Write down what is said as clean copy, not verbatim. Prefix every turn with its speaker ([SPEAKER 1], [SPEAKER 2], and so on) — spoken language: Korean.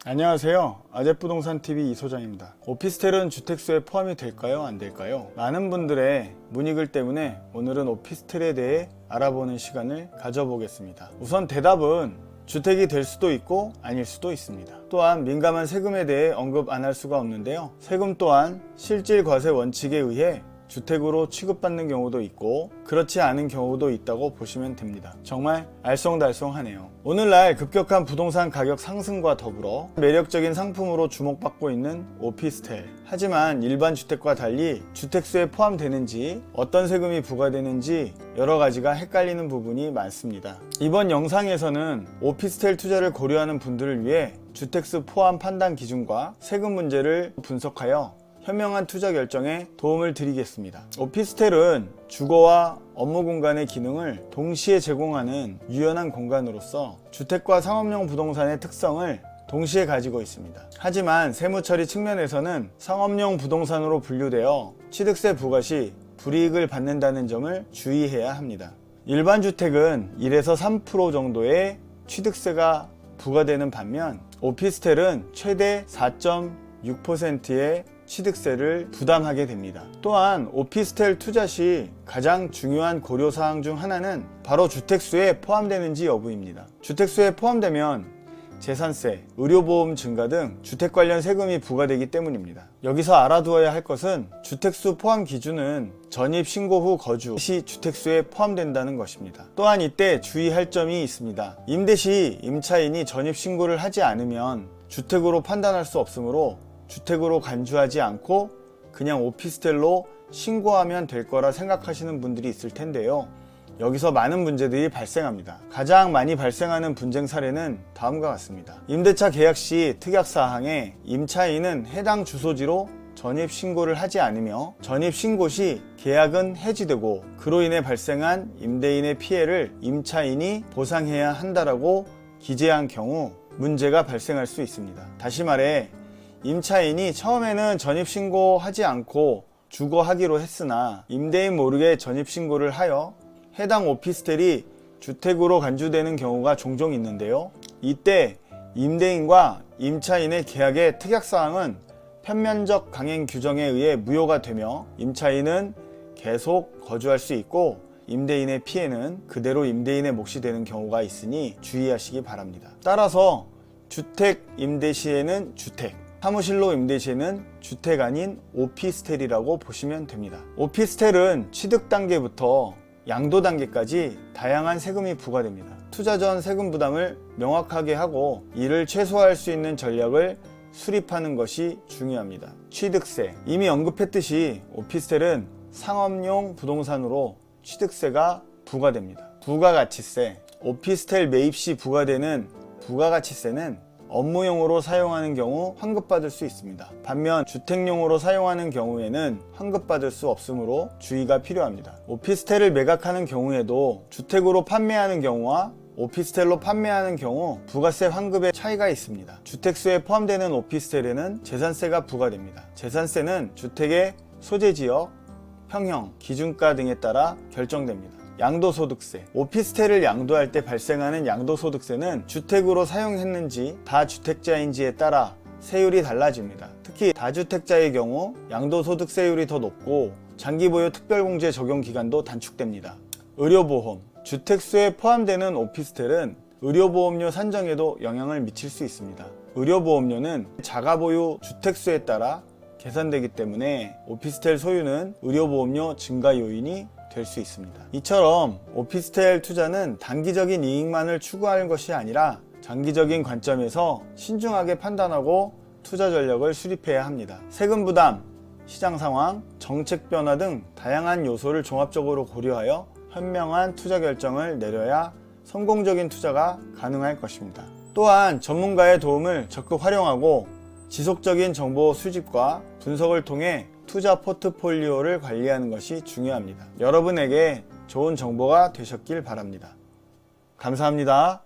[SPEAKER 1] 안녕하세요. 아재부동산TV 이소장입니다. 오피스텔은 주택수에 포함이 될까요? 안 될까요? 많은 분들의 문의글 때문에 오늘은 오피스텔에 대해 알아보는 시간을 가져보겠습니다. 우선 대답은 주택이 될 수도 있고 아닐 수도 있습니다. 또한 민감한 세금에 대해 언급 안 할 수가 없는데요. 세금 또한 실질과세 원칙에 의해 주택으로 취급받는 경우도 있고 그렇지 않은 경우도 있다고 보시면 됩니다. 정말 알쏭달쏭하네요. 오늘날 급격한 부동산 가격 상승과 더불어 매력적인 상품으로 주목받고 있는 오피스텔. 하지만 일반 주택과 달리 주택수에 포함되는지 어떤 세금이 부과되는지 여러 가지가 헷갈리는 부분이 많습니다. 이번 영상에서는 오피스텔 투자를 고려하는 분들을 위해 주택수 포함 판단 기준과 세금 문제를 분석하여 현명한 투자 결정에 도움을 드리겠습니다. 오피스텔은 주거와 업무 공간의 기능을 동시에 제공하는 유연한 공간으로서 주택과 상업용 부동산의 특성을 동시에 가지고 있습니다. 하지만 세무처리 측면에서는 상업용 부동산으로 분류되어 취득세 부과 시 불이익을 받는다는 점을 주의해야 합니다. 일반 주택은 1에서 3% 정도의 취득세가 부과되는 반면 오피스텔은 최대 4.6%의 취득세를 부담하게 됩니다. 또한 오피스텔 투자 시 가장 중요한 고려사항 중 하나는 바로 주택수에 포함되는지 여부입니다. 주택수에 포함되면 재산세, 의료보험 증가 등 주택 관련 세금이 부과되기 때문입니다. 여기서 알아두어야 할 것은 주택수 포함 기준은 전입신고 후 거주 시 주택수에 포함된다는 것입니다. 또한 이때 주의할 점이 있습니다. 임대 시 임차인이 전입신고를 하지 않으면 주택으로 판단할 수 없으므로 주택으로 간주하지 않고 그냥 오피스텔로 신고하면 될 거라 생각하시는 분들이 있을 텐데요. 여기서 많은 문제들이 발생합니다. 가장 많이 발생하는 분쟁 사례는 다음과 같습니다. 임대차 계약 시 특약사항에 임차인은 해당 주소지로 전입신고를 하지 않으며 전입신고 시 계약은 해지되고 그로 인해 발생한 임대인의 피해를 임차인이 보상해야 한다라고 기재한 경우 문제가 발생할 수 있습니다. 다시 말해 임차인이 처음에는 전입신고하지 않고 주거하기로 했으나 임대인 모르게 전입신고를 하여 해당 오피스텔이 주택으로 간주되는 경우가 종종 있는데요. 이때 임대인과 임차인의 계약의 특약사항은 편면적 강행 규정에 의해 무효가 되며 임차인은 계속 거주할 수 있고 임대인의 피해는 그대로 임대인의 몫이 되는 경우가 있으니 주의하시기 바랍니다. 따라서 주택 임대 시에는 주택, 사무실로 임대 시에는 주택 아닌 오피스텔이라고 보시면 됩니다. 오피스텔은 취득 단계부터 양도 단계까지 다양한 세금이 부과됩니다. 투자 전 세금 부담을 명확하게 하고 이를 최소화할 수 있는 전략을 수립하는 것이 중요합니다. 취득세. 이미 언급했듯이 오피스텔은 상업용 부동산으로 취득세가 부과됩니다. 부가가치세. 오피스텔 매입 시 부과되는 부가가치세는 업무용으로 사용하는 경우 환급받을 수 있습니다. 반면 주택용으로 사용하는 경우에는 환급받을 수 없으므로 주의가 필요합니다. 오피스텔을 매각하는 경우에도 주택으로 판매하는 경우와 오피스텔로 판매하는 경우 부가세 환급의 차이가 있습니다. 주택수에 포함되는 오피스텔에는 재산세가 부과됩니다. 재산세는 주택의 소재지역, 평형, 기준가 등에 따라 결정됩니다. 양도소득세. 오피스텔을 양도할 때 발생하는 양도소득세는 주택으로 사용했는지 다주택자인지에 따라 세율이 달라집니다. 특히 다주택자의 경우 양도소득세율이 더 높고 장기보유 특별공제 적용 기간도 단축됩니다. 의료보험. 주택수에 포함되는 오피스텔은 의료보험료 산정에도 영향을 미칠 수 있습니다. 의료보험료는 자가보유 주택수에 따라 계산되기 때문에 오피스텔 소유는 의료보험료 증가 요인이 될 수 있습니다. 이처럼 오피스텔 투자는 단기적인 이익만을 추구하는 것이 아니라 장기적인 관점에서 신중하게 판단하고 투자 전략을 수립해야 합니다. 세금 부담, 시장 상황, 정책 변화 등 다양한 요소를 종합적으로 고려하여 현명한 투자 결정을 내려야 성공적인 투자가 가능할 것입니다. 또한 전문가의 도움을 적극 활용하고 지속적인 정보 수집과 분석을 통해 투자 포트폴리오를 관리하는 것이 중요합니다. 여러분에게 좋은 정보가 되셨길 바랍니다. 감사합니다.